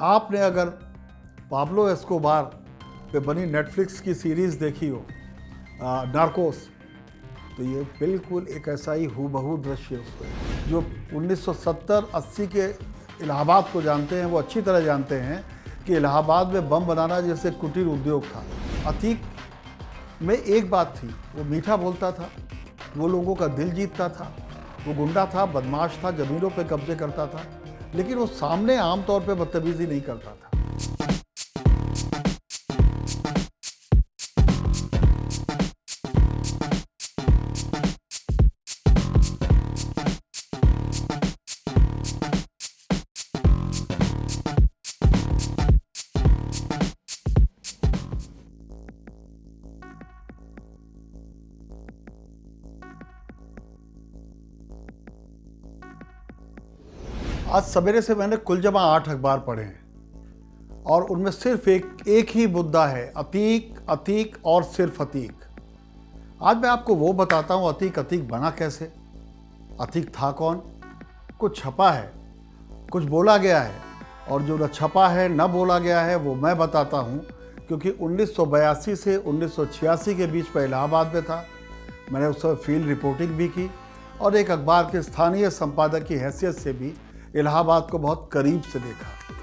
आपने अगर Pablo Escobar पे बनी नेटफ्लिक्स की सीरीज़ देखी हो नार्कोस, तो ये बिल्कुल एक ऐसा ही हूबहू दृश्य है उसका। जो 1970-80 के इलाहाबाद को जानते हैं वो अच्छी तरह जानते हैं कि इलाहाबाद में बम बनाना जैसे कुटीर उद्योग था। अतीक में एक बात थी, वो मीठा बोलता था, वो लोगों का दिल जीतता था, वो गुंडा था, बदमाश था, ज़मीनों पे कब्जे करता था, लेकिन वो सामने आमतौर पे बदतमीजी नहीं करता था। आज सवेरे से मैंने कुल जमा 8 अखबार पढ़े हैं और उनमें सिर्फ एक ही मुद्दा है, अतीक, अतीक और सिर्फ अतीक। आज मैं आपको वो बताता हूँ अतीक बना कैसे, अतीक था कौन, कुछ छपा है, कुछ बोला गया है, और जो न छपा है न बोला गया है वो मैं बताता हूँ, क्योंकि 1982 से 1986 के बीच में इलाहाबाद में था। मैंने उस समय फील्ड रिपोर्टिंग भी की और एक अखबार के स्थानीय संपादक की हैसियत से भी इलाहाबाद को बहुत करीब से देखा।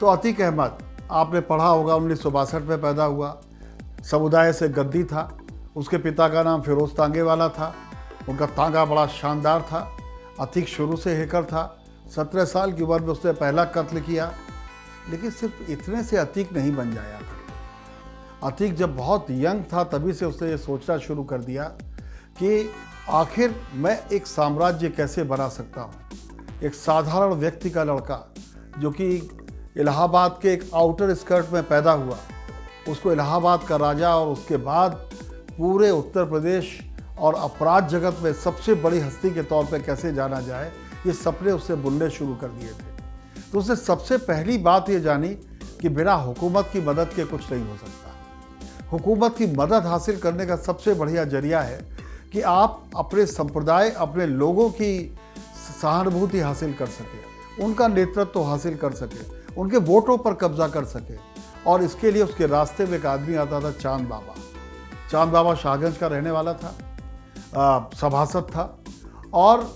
तो अतीक अहमद, आपने पढ़ा होगा, 1962 में पैदा हुआ, समुदाय से गद्दी था। उसके पिता का नाम फिरोज तांगे वाला था, उनका तांगा बड़ा शानदार था। अतीक शुरू से हैकर था, 17 साल की उम्र में उसने पहला कत्ल किया, लेकिन सिर्फ इतने से अतीक नहीं बन जाया था। अतीक जब बहुत यंग था तभी से उसने ये सोचना शुरू कर दिया कि आखिर मैं एक साम्राज्य कैसे बना सकता हूँ। एक साधारण व्यक्ति का लड़का जो कि इलाहाबाद के एक आउटर स्कर्ट में पैदा हुआ, उसको इलाहाबाद का राजा और उसके बाद पूरे उत्तर प्रदेश और अपराध जगत में सबसे बड़ी हस्ती के तौर पे कैसे जाना जाए, ये सपने उससे बुनने शुरू कर दिए थे। तो उसने सबसे पहली बात ये जानी कि बिना हुकूमत की मदद के कुछ नहीं हो सकता। हुकूमत की मदद हासिल करने का सबसे बढ़िया जरिया है कि आप अपने संप्रदाय, अपने लोगों की सहानुभूति हासिल कर सके, उनका नेतृत्व हासिल कर सके, उनके वोटों पर कब्जा कर सके। और इसके लिए उसके रास्ते में एक आदमी आता था, चांद बाबा। चांद बाबा शाहगंज का रहने वाला था, सभासद था, और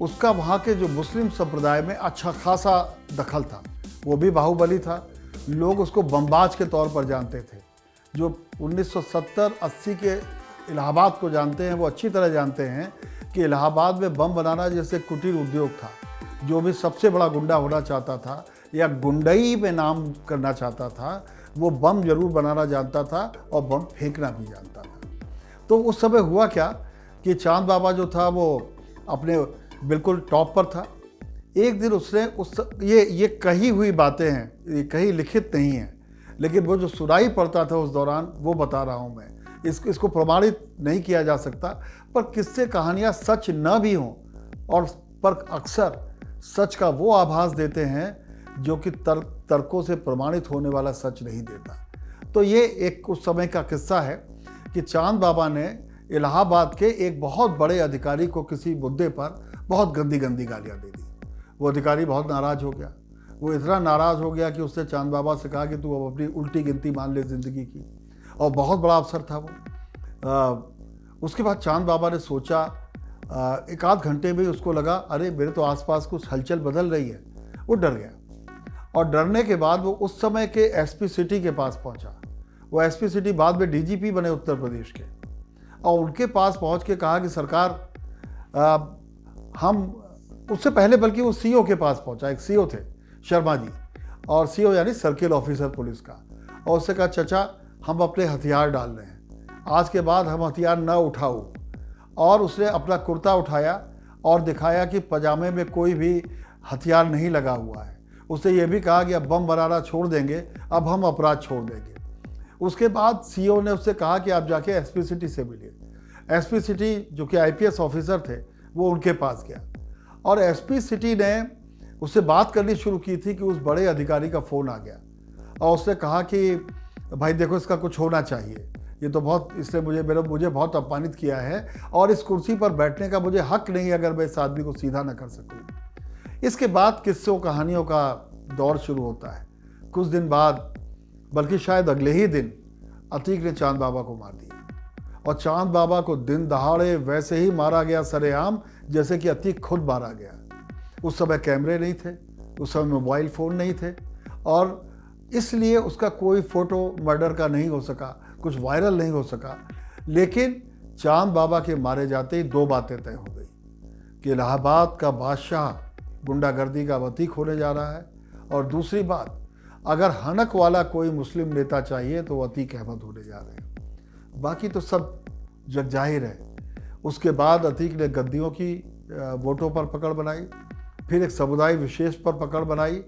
उसका वहाँ के जो मुस्लिम संप्रदाय में अच्छा खासा दखल था। वो भी बाहुबली था, लोग उसको बमबाज के तौर पर जानते थे। जो 1970-80 के इलाहाबाद को जानते हैं वो अच्छी तरह जानते हैं कि इलाहाबाद में बम बनाना जैसे कुटीर उद्योग था। जो भी सबसे बड़ा गुंडा होना चाहता था या गुंडई में नाम करना चाहता था, वो बम जरूर बनाना जानता था और बम फेंकना भी जानता था। तो उस समय हुआ क्या कि चांद बाबा जो था वो अपने बिल्कुल टॉप पर था। एक दिन उसने ये कही हुई बातें हैं, ये कहीं लिखित नहीं है, लेकिन वो जो सुनाई पड़ता था उस दौरान वो बता रहा हूँ मैं। इसको प्रमाणित नहीं किया जा सकता, पर किस्से कहानियाँ सच न भी हों और पर अक्सर सच का वो आभास देते हैं जो कि तर्कों से प्रमाणित होने वाला सच नहीं देता। तो ये एक उस समय का किस्सा है कि चांद बाबा ने इलाहाबाद के एक बहुत बड़े अधिकारी को किसी मुद्दे पर बहुत गंदी गालियाँ दे दी। वो अधिकारी बहुत नाराज़ हो गया। वो इतना नाराज़ हो गया कि उसने चांद बाबा से कहा कि तू अब अपनी उल्टी गिनती मान ले ज़िंदगी की। और बहुत बड़ा अफसर था वो। उसके बाद चांद बाबा ने सोचा, एक आध घंटे में उसको लगा अरे मेरे तो आसपास कुछ हलचल बदल रही है। वो डर गया और डरने के बाद वो उस समय के एसपी सिटी के पास पहुंचा। वो एसपी सिटी बाद में डीजीपी बने उत्तर प्रदेश के, और उनके पास पहुंच के कहा कि सरकार, हम उससे पहले बल्कि वो सीओ के पास पहुंचा। एक सीओ थे शर्मा जी, और सीओ यानी सर्किल ऑफिसर पुलिस का, और उससे कहा चाचा हम अपने हथियार डाल रहे हैं, आज के बाद हम हथियार न उठाओ। और उसने अपना कुर्ता उठाया और दिखाया कि पजामे में कोई भी हथियार नहीं लगा हुआ है। उसने ये भी कहा कि अब बम बनाना छोड़ देंगे, अब हम अपराध छोड़ देंगे। उसके बाद सीओ ने उससे कहा कि आप जाके एसपी सिटी से मिलिए। एसपी सिटी जो कि आईपीएस ऑफिसर थे वो उनके पास गया, और एसपी सिटी ने उससे बात करनी शुरू की थी कि उस बड़े अधिकारी का फ़ोन आ गया, और उसने कहा कि भाई देखो इसका कुछ होना चाहिए, ये तो बहुत, इसने मुझे बहुत अपमानित किया है और इस कुर्सी पर बैठने का मुझे हक नहीं अगर मैं इस आदमी को सीधा न कर सकूं। इसके बाद किस्सों कहानियों का दौर शुरू होता है। कुछ दिन बाद, बल्कि शायद अगले ही दिन, अतीक ने चांद बाबा को मार दिया। और चांद बाबा को दिन दहाड़े वैसे ही मारा गया सरेआम जैसे कि अतीक खुद मारा गया। उस समय कैमरे नहीं थे, उस समय मोबाइल फ़ोन नहीं थे, और इसलिए उसका कोई फ़ोटो मर्डर का नहीं हो सका, कुछ वायरल नहीं हो सका। लेकिन चांद बाबा के मारे जाते ही दो बातें तय हो गई कि इलाहाबाद का बादशाह गुंडागर्दी का अतीक होने जा रहा है, और दूसरी बात, अगर हनक वाला कोई मुस्लिम नेता चाहिए तो वो अतीक अहमद होने जा रहे हैं। बाकी तो सब जग जाहिर है। उसके बाद अतीक ने गद्दियों की वोटों पर पकड़ बनाई, फिर एक समुदाय विशेष पर पकड़ बनाई,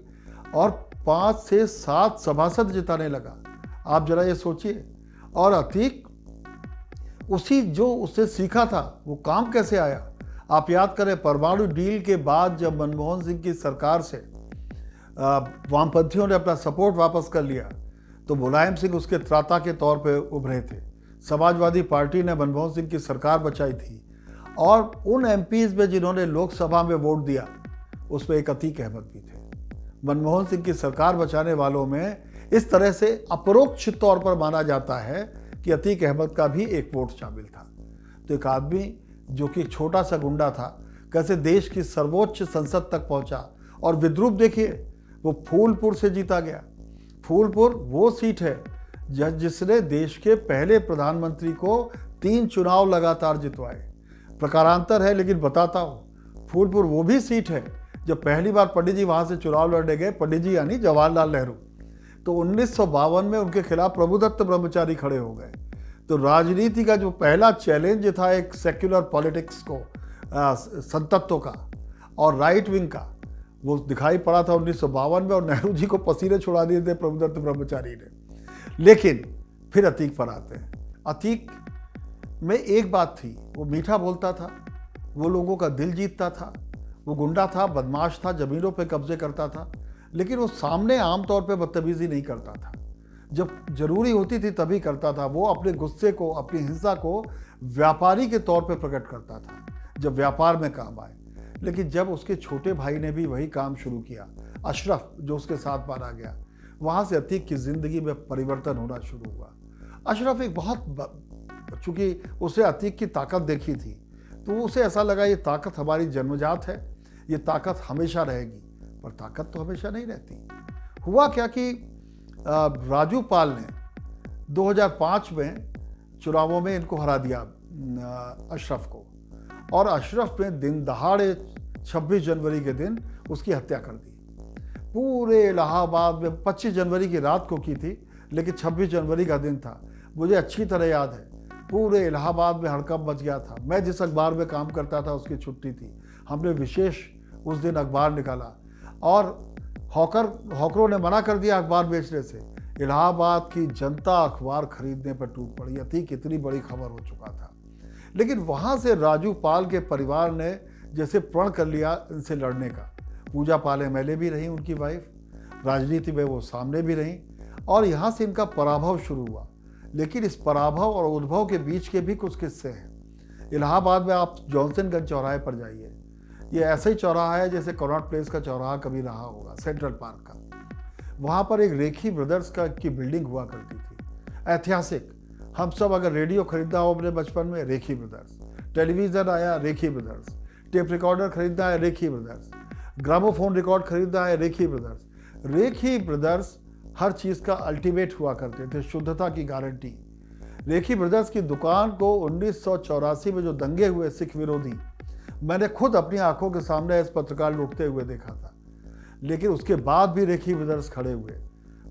और 5 से 7 सभासद जिताने लगा। आप जरा ये सोचिए। और अतीक उसी जो उससे सीखा था वो काम कैसे आया। आप याद करें, परमाणु डील के बाद जब मनमोहन सिंह की सरकार से वामपंथियों ने अपना सपोर्ट वापस कर लिया तो मुलायम सिंह उसके त्राता के तौर पे उभरे थे। समाजवादी पार्टी ने मनमोहन सिंह की सरकार बचाई थी, और उन एमपीज में जिन्होंने लोकसभा में वोट दिया उसमें एक अतीक अहमद भी थे। मनमोहन सिंह की सरकार बचाने वालों में इस तरह से अपरोक्ष तौर पर माना जाता है कि अतीक अहमद का भी एक वोट शामिल था। तो एक आदमी जो कि छोटा सा गुंडा था कैसे देश की सर्वोच्च संसद तक पहुंचा। और विद्रूप देखिए, वो फूलपुर से जीता गया। फूलपुर वो सीट है जिसने देश के पहले प्रधानमंत्री को 3 चुनाव लगातार जितवाए। प्रकारांतर है लेकिन बताता हूँ, फूलपुर वो भी सीट है जब पहली बार पंडित जी वहाँ से चुनाव लड़ने गए, पंडित जी यानी जवाहरलाल नेहरू। तो 1952 में उनके खिलाफ प्रभुदत्त ब्रह्मचारी खड़े हो गए। तो राजनीति का जो पहला चैलेंज था एक सेक्युलर पॉलिटिक्स को, संतत्व का और राइट विंग का, वो दिखाई पड़ा था 1952 में, और नेहरू जी को पसीने छुड़ा दिए थे प्रभुदत्त ब्रह्मचारी ने। लेकिन फिर अतीक पर आते हैं। अतीक में एक बात थी, वो मीठा बोलता था, वो लोगों का दिल जीतता था, वो गुंडा था, बदमाश था, ज़मीनों पे कब्जे करता था, लेकिन वो सामने आमतौर पे बदतमीजी नहीं करता था। जब जरूरी होती थी तभी करता था। वो अपने गुस्से को, अपनी हिंसा को व्यापारी के तौर पे प्रकट करता था जब व्यापार में काम आए। लेकिन जब उसके छोटे भाई ने भी वही काम शुरू किया, अशरफ जो उसके साथ मारा गया, वहाँ से अतीक की ज़िंदगी में परिवर्तन होना शुरू हुआ। अशरफ एक चूँकि उसे अतीक की ताकत देखी थी तो उसे ऐसा लगा ये ताकत हमारी जन्मजात है, ये ताकत हमेशा रहेगी। पर ताकत तो हमेशा नहीं रहती। हुआ क्या कि राजू पाल ने 2005 में चुनावों में इनको हरा दिया, अशरफ को, और अशरफ ने दिन दहाड़े 26 जनवरी के दिन उसकी हत्या कर दी। पूरे इलाहाबाद में 25 जनवरी की रात को की थी, लेकिन 26 जनवरी का दिन था। मुझे अच्छी तरह याद है, पूरे इलाहाबाद में हड़कंप मच गया था। मैं जिस अखबार में काम करता था उसकी छुट्टी थी, हमने विशेष उस दिन अखबार निकाला, और हॉकरों ने मना कर दिया अखबार बेचने से। इलाहाबाद की जनता अखबार खरीदने पर टूट पड़ी। अतीक इतनी बड़ी खबर हो चुका था। लेकिन वहाँ से राजू पाल के परिवार ने जैसे प्रण कर लिया इनसे लड़ने का। पूजा पाल एमएलए भी रही उनकी वाइफ, राजनीति में वो सामने भी रहीं, और यहाँ से इनका पराभव शुरू हुआ। लेकिन इस पराभव और उद्भव के बीच के भी कुछ किस्से हैं। इलाहाबाद में आप जॉनसनगंज चौराहे पर जाइए, ये ऐसा ही चौराहा है जैसे कनॉट प्लेस का चौराहा कभी रहा होगा, सेंट्रल पार्क का। वहाँ पर एक रेखी ब्रदर्स की बिल्डिंग हुआ करती थी, ऐतिहासिक। हम सब अगर रेडियो खरीदा हो अपने बचपन में, रेखी ब्रदर्स, टेलीविज़न आया, रेखी ब्रदर्स, टेप रिकॉर्डर खरीदा है, रेखी ब्रदर्स, ग्रामोफोन रिकॉर्ड खरीदा है, रेखी ब्रदर्स। रेखी ब्रदर्स हर चीज़ का अल्टीमेट हुआ करते थे, शुद्धता की गारंटी। रेखी ब्रदर्स की दुकान को 1984 में जो दंगे हुए सिख विरोधी, मैंने खुद अपनी आंखों के सामने इस पत्रकार लुटते हुए देखा था। लेकिन उसके बाद भी रेखी ब्रदर्स खड़े हुए,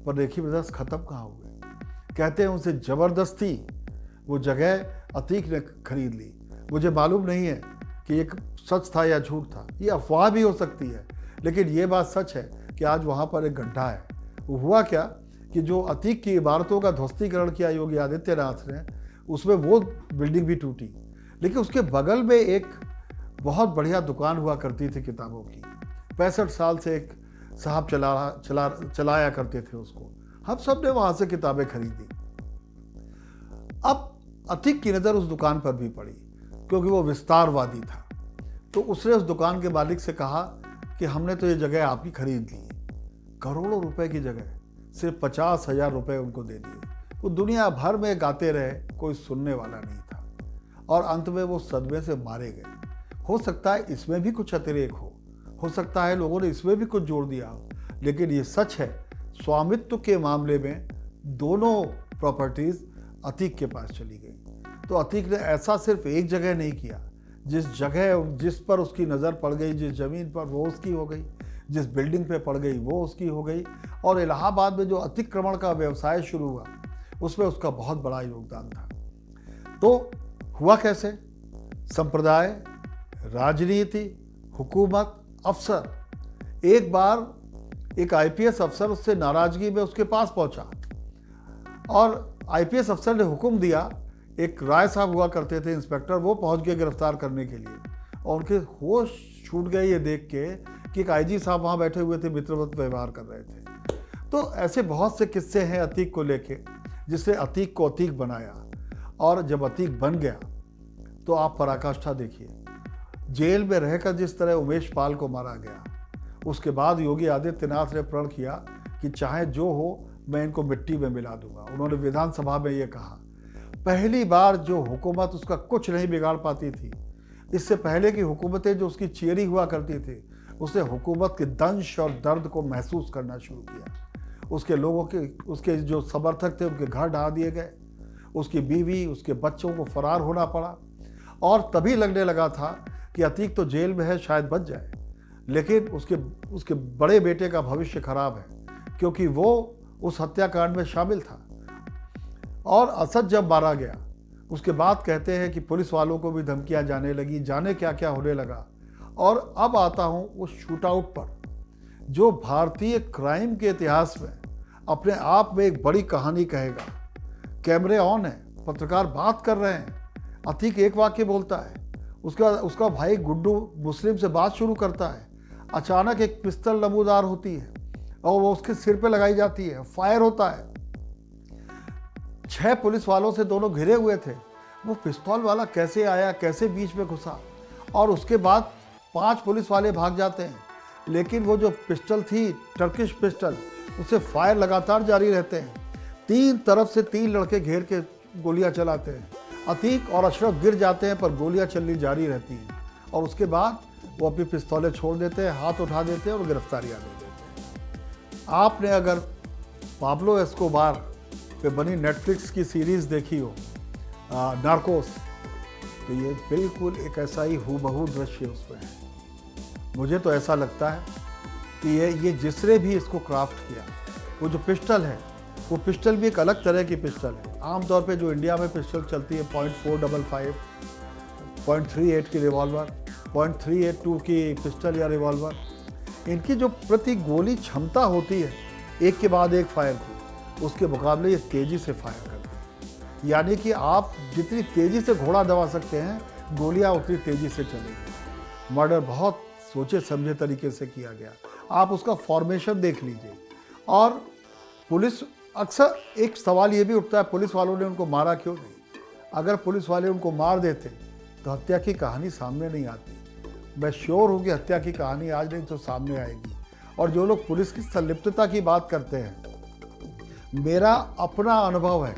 पर रेखी ब्रदर्स ख़त्म कहाँ हुए। कहते हैं उनसे ज़बरदस्ती वो जगह अतीक ने खरीद ली। मुझे मालूम नहीं है कि एक सच था या झूठ था, ये अफवाह भी हो सकती है, लेकिन ये बात सच है कि आज वहाँ पर एक गड्ढा है। वो हुआ क्या कि जो अतीक की इमारतों का ध्वस्तीकरण किया योगी आदित्यनाथ ने, उसमें वो बिल्डिंग भी टूटी। लेकिन उसके बगल में एक बहुत बढ़िया दुकान हुआ करती थी किताबों की। 65 साल से एक साहब चलाया करते थे उसको। हम सब ने वहाँ से किताबें खरीदी। अब अतीक की नज़र उस दुकान पर भी पड़ी, क्योंकि वो विस्तारवादी था। तो उसने उस दुकान के मालिक से कहा कि हमने तो ये जगह आपकी खरीद ली, करोड़ों रुपए की जगह, सिर्फ 50,000 रुपये उनको दे दिए। वो दुनिया भर में गाते रहे, कोई सुनने वाला नहीं था और अंत में वो सदमे से मारे गए। हो सकता है इसमें भी कुछ अतिरेक हो सकता है लोगों ने इसमें भी कुछ जोड़ दिया हो, लेकिन ये सच है, स्वामित्व के मामले में दोनों प्रॉपर्टीज अतीक के पास चली गई। तो अतीक ने ऐसा सिर्फ एक जगह नहीं किया, जिस पर उसकी नज़र पड़ गई, जिस ज़मीन पर वो उसकी हो गई, जिस बिल्डिंग पे पड़ गई वो उसकी हो गई। और इलाहाबाद में जो अतिक्रमण का व्यवसाय शुरू हुआ उसमें उसका बहुत बड़ा योगदान था। तो हुआ कैसे? संप्रदाय, राजनीति, हुकूमत, अफसर। एक बार एक आईपीएस अफसर उससे नाराजगी में उसके पास पहुंचा और आईपीएस अफसर ने हुक्म दिया, एक राय साहब हुआ करते थे इंस्पेक्टर, वो पहुंच गए गिरफ्तार करने के लिए और उनके होश छूट गए ये देख के कि एक आईजी साहब वहाँ बैठे हुए थे, मित्रवत व्यवहार कर रहे थे। तो ऐसे बहुत से किस्से हैं अतीक को लेके, जिसने अतीक को अतीक बनाया। और जब अतीक बन गया तो आप पराकाष्ठा देखिए, जेल में रहकर जिस तरह उमेश पाल को मारा गया, उसके बाद योगी आदित्यनाथ ने प्रण किया कि चाहे जो हो मैं इनको मिट्टी में मिला दूंगा। उन्होंने विधानसभा में ये कहा। पहली बार जो हुकूमत उसका कुछ नहीं बिगाड़ पाती थी, इससे पहले की हुकूमतें जो उसकी चेरी हुआ करती थी, उसने हुकूमत के दंश और दर्द को महसूस करना शुरू किया। उसके लोगों के, उसके जो समर्थक थे उनके घर ढा दिए गए, उसकी बीवी, उसके बच्चों को फरार होना पड़ा और तभी लगने लगा था कि अतीक तो जेल में है, शायद बच जाए, लेकिन उसके बड़े बेटे का भविष्य खराब है क्योंकि वो उस हत्याकांड में शामिल था। और असद जब मारा गया उसके बाद कहते हैं कि पुलिस वालों को भी धमकियां जाने लगी, जाने क्या क्या होने लगा। और अब आता हूं उस शूटआउट पर, जो भारतीय क्राइम के इतिहास में अपने आप में एक बड़ी कहानी कहेगा। कैमरे ऑन है, पत्रकार बात कर रहे हैं, अतीक एक वाक्य बोलता है, उसका भाई गुड्डू मुस्लिम से बात शुरू करता है, अचानक एक पिस्तल नमूदार होती है और वो उसके सिर पे लगाई जाती है, फायर होता है। 6 पुलिस वालों से दोनों घिरे हुए थे, वो पिस्तौल वाला कैसे आया, कैसे बीच में घुसा, और उसके बाद 5 पुलिस वाले भाग जाते हैं, लेकिन वो जो पिस्टल थी, टर्किश पिस्टल, उससे फायर लगातार जारी रहते हैं। 3 तरफ से 3 लड़के घेर के गोलियां चलाते हैं। अतीक और अशरफ गिर जाते हैं पर गोलियां चलनी जारी रहती हैं और उसके बाद वो अपनी पिस्तौलें छोड़ देते हैं, हाथ उठा देते हैं और गिरफ्तारियां दे देते हैं। आपने अगर पाब्लो एस्कोबार पे बनी नेटफ्लिक्स की सीरीज़ देखी हो, नार्कोस, तो ये बिल्कुल एक ऐसा ही हूबहू दृश्य उसमें है। मुझे तो ऐसा लगता है कि ये जिसने भी इसको क्राफ्ट किया, वो जो पिस्टल है, वो पिस्टल भी एक अलग तरह की पिस्टल है। आमतौर पे जो इंडिया में पिस्टल चलती है, .455, .38 की रिवॉल्वर, .382 की पिस्टल या रिवॉल्वर, इनकी जो प्रति गोली क्षमता होती है एक के बाद एक फायर की, उसके मुकाबले ये तेज़ी से फायर करती है। यानी कि आप जितनी तेज़ी से घोड़ा दबा सकते हैं, गोलियां उतनी तेज़ी से चलेंगी। मर्डर बहुत सोचे समझे तरीके से किया गया। आप उसका फॉर्मेशन देख लीजिए। और पुलिस, अक्सर एक सवाल ये भी उठता है, पुलिस वालों ने उनको मारा क्यों नहीं? अगर पुलिस वाले उनको मार देते तो हत्या की कहानी सामने नहीं आती। मैं श्योर हूँ कि हत्या की कहानी आज नहीं तो सामने आएगी। और जो लोग पुलिस की संलिप्तता की बात करते हैं, मेरा अपना अनुभव है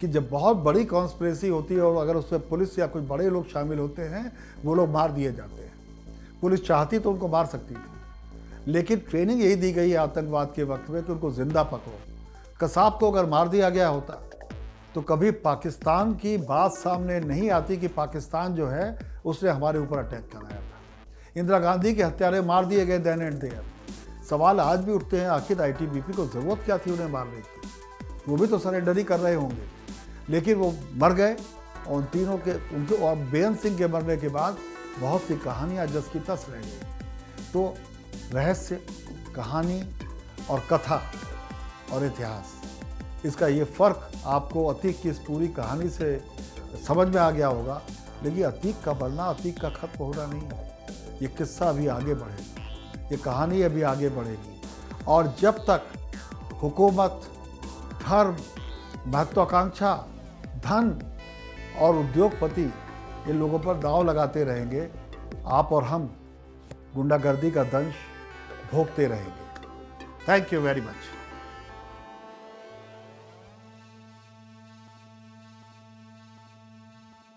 कि जब बहुत बड़ी कॉन्स्पिरेसी होती है और अगर उसमें पुलिस या कुछ बड़े लोग शामिल होते हैं, वो लोग मार दिए जाते हैं। पुलिस चाहती तो उनको मार सकती थी, लेकिन ट्रेनिंग यही दी गई है आतंकवाद के वक्त में कि उनको जिंदा पकड़ो। कसाब को अगर मार दिया गया होता तो कभी पाकिस्तान की बात सामने नहीं आती कि पाकिस्तान जो है उसने हमारे ऊपर अटैक कराया था। इंदिरा गांधी के हत्यारे मार दिए गए देन एंड देयर। सवाल आज भी उठते हैं, आखिर आईटीबीपी को ज़रूरत क्या थी उन्हें मारने की? वो भी तो सरेंडर ही कर रहे होंगे, लेकिन वो मर गए। और उन तीनों के, उनके और बेअंत सिंह के मरने के बाद बहुत सी कहानियाँ जस की तस रह गई। तो रहस्य, कहानी और कथा और इतिहास, इसका ये फ़र्क आपको अतीक की इस पूरी कहानी से समझ में आ गया होगा। लेकिन अतीक का बढ़ना, अतीक का खत्म होना नहीं है। ये किस्सा अभी आगे बढ़ेगा, ये कहानी अभी आगे बढ़ेगी। और जब तक हुकूमत, धर्म, महत्वाकांक्षा, धन और उद्योगपति इन लोगों पर दांव लगाते रहेंगे, आप और हम गुंडागर्दी का दंश भोगते रहेंगे। Thank you very much.